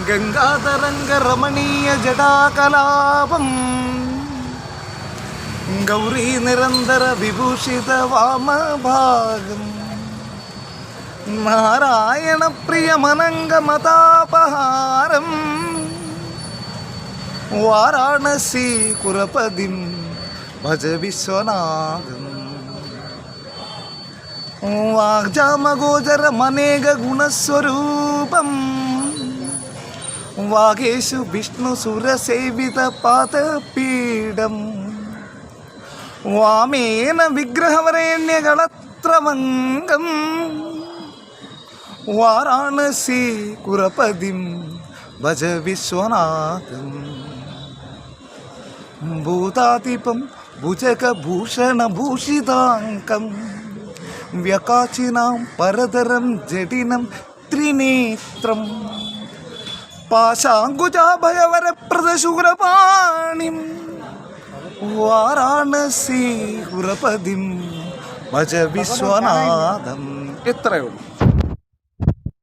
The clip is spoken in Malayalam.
ഗംഗാതരംഗ രമണീയ ജടാകലാപം ഗൗരീ നിരന്തര വിഭൂഷിത വാമഭാഗം നാരായണ പ്രിയമനംഗമതാപഹാരം വാരാണസി കുരപതിം ഭജ വിശ്വനാഥം വാഗ്ജാമഗോചരമനേക ഗുണസ്വരൂപം വാഗേഷു വിഷ്ണു സുരസേവിത പാദപീഠം വാമേന വിഗ്രഹവരേണ്യകളത്രമംഗം വാരാണസി കുരപതിം ഭജ വിശ്വനാഥം ഭൂതാതിപം ഭുജഗഭൂഷണഭൂഷിതാംഗം വ്യകാചിനാം പരതരം ജഡിനം ത്രിനേത്രം പാശാങ്കുജാഭയവരപ്രദശൂരപാണിം വാരാണസി കുരപതിം ഭജ വിശ്വനാഥം. എത്രയുള്ളൂ.